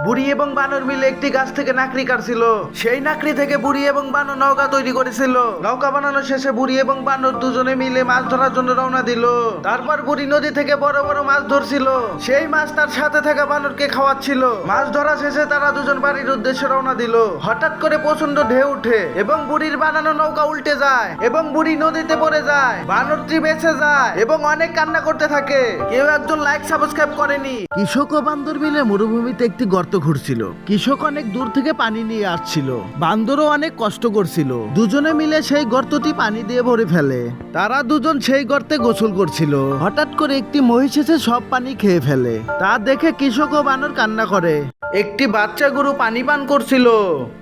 বুড়ি এবং বানর মিলে একটি গাছ থেকে নাকড়ি কাটছিল। সেই নাকড়ি থেকে বুড়ি এবং বানর নৌকা তৈরি করেছিল। নৌকা বানানো শেষে বুড়ি এবং বানর দুজনে মিলে মাছ ধরার জন্য রওনা দিল। তারপর বুড়ি নদী থেকে বড় বড় মাছ ধরছিল। সেই মাছ তার সাথে থাকা বানরকে খাওয়াচ্ছিল। মাছ ধরা শেষে তারা দুজন বাড়ির উদ্দেশ্যে রওনা দিল। হঠাৎ করে প্রচন্ড ঢেউ উঠে এবং বুড়ির বানানো নৌকা উল্টে যায় এবং বুড়ি নদীতে পড়ে যায়। বানরটি বেঁচে যায় এবং অনেক কান্না করতে থাকে। কেউ একজন লাইক সাবস্ক্রাইব করেনি। কৃষক ও বান্দর মিলে মরুভূমিতে একটি গর্ত খুঁড়ছিল। কৃষক অনেক দূর থেকে পানি নিয়ে আসছিল। বান্দরও অনেক কষ্ট করছিল। দুজনে মিলে সেই গর্তটি পানি দিয়ে ভরে ফেলে। তারা দুজন সেই গর্তে গোসল করছিল। হঠাৎ করে একটি মহিষ এসে সব পানি খেয়ে ফেলে। তা দেখে কৃষক ও বানর কান্না করে। একটি বাচ্চা গরু পানি পান করছিল।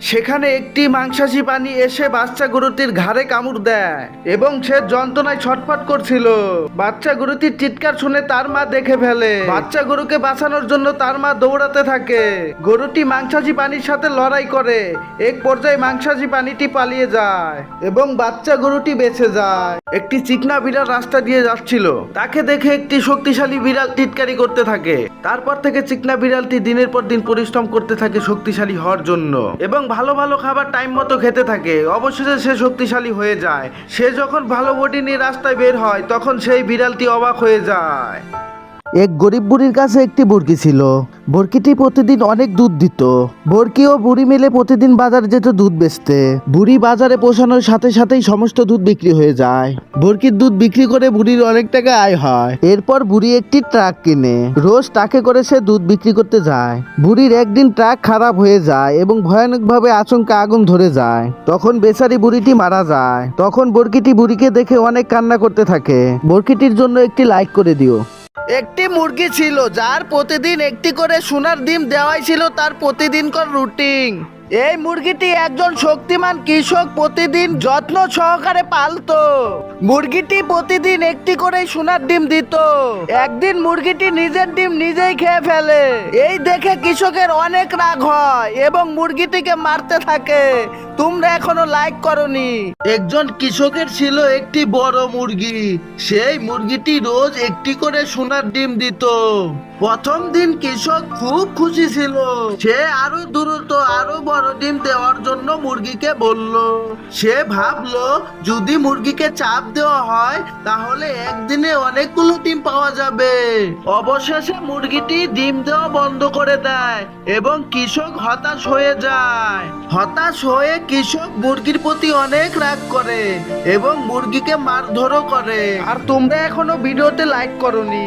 সেখানে একটি মাংসাশী পানি এসে বাচ্চা গরুটির ঘাড়ে কামড় দেয় এবং সে যন্ত্রণায় ছটফট করছিল। বাচ্চা গরুটির চিৎকার শুনে তার মা দেখে ফেলে। বাচ্চা গরুকে বাঁচানোর জন্য তার মা দৌড়াতে থাকে। গরুটি মাংসাশী পানির সাথে লড়াই করে। এক পর্যায়ে মাংসাশী পানিটি পালিয়ে যায় এবং বাচ্চা গরুটি বেঁচে যায়। একটি চিকনা বিড়াল রাস্তা দিয়ে যাচ্ছিল। তাকে দেখে একটি শক্তিশালী বিড়াল টিটকারি করতে থাকে। তারপর থেকে চিকনা বিড়ালটি দিনের পর দিন পরিশ্রম করতে থাকে শক্তিশালী হওয়ার জন্য এবং ভালো ভালো খাবার টাইম মতো খেতে থাকে। অবশেষে সে শক্তিশালী হয়ে যায়। সে যখন ভালো বডি নিয়ে রাস্তায় বের হয় তখন সেই বিড়ালটি অবাক হয়ে যায়। এক গরিব বুড়ির কাছে একটি বরকি ছিল। বরকিটি প্রতিদিন অনেক দুধ দিত। বরকি ও বুড়ি মিলে প্রতিদিন বাজারে যেত দুধ বেচতে। বুড়ি বাজারে পৌঁছানোর সাথে সাথেই সমস্ত দুধ বিক্রি হয়ে যায়। বরকির দুধ বিক্রি করে বুড়ির অনেক টাকা আয় হয়। এরপর বুড়ি একটি ট্রাক কিনে রোজ ট্রাকে করে সে দুধ বিক্রি করতে যায়। বুড়ির একদিন ট্রাক খারাপ হয়ে যায় এবং ভয়ানকভাবে আচমকা আগুন ধরে যায়। তখন বেচারি বুড়িটি মারা যায়। তখন বরকিটি বুড়িকে দেখে অনেক কান্না করতে থাকে। বরকিটির জন্য একটি লাইক করে দিও। একটি মুরগি ছিল যার প্রতিদিন একটি করে সোনার ডিম দেওয়াই ছিল তার প্রতিদিনকার রুটিন। এই মুরগিটি একজন শক্তিমান কৃষক প্রতিদিন যত্ন সহকারে পালতো। মুরগিটি প্রতিদিন একটি করে সোনার ডিম দিত। একদিন মুরগিটি নিজের ডিম নিজেই খেয়ে ফেলে। এই দেখে কৃষকের অনেক রাগ হয় এবং মুরগিটিকে মারতে থাকে। তোমরা এখনো লাইক করনি। একজন কৃষকের ছিল একটি বড় মুরগি। সেই মুরগিটি রোজ একটি করে সোনার ডিম দিত। প্রথম দিন কৃষক খুব খুশি ছিল। সে আরো দ্রুত আরো বড় ডিম দেওয়ার জন্য মুরগিকে বলল। সে ভাবলো যদি মুরগিকে চাপ দেওয়া হয় তাহলে একদিনে অনেকগুলো ডিম পাওয়া যাবে। অবশেষে মুরগিটি ডিম দেওয়া বন্ধ করে দেয় এবং কৃষক হতাশ হয়ে যায়। হতাশ হয়ে কৃষক মুরগির প্রতি অনেক রাগ করে এবং মুরগিকে মারধরও করে। আর তোমরা এখনো ভিডিওতে লাইক করনি।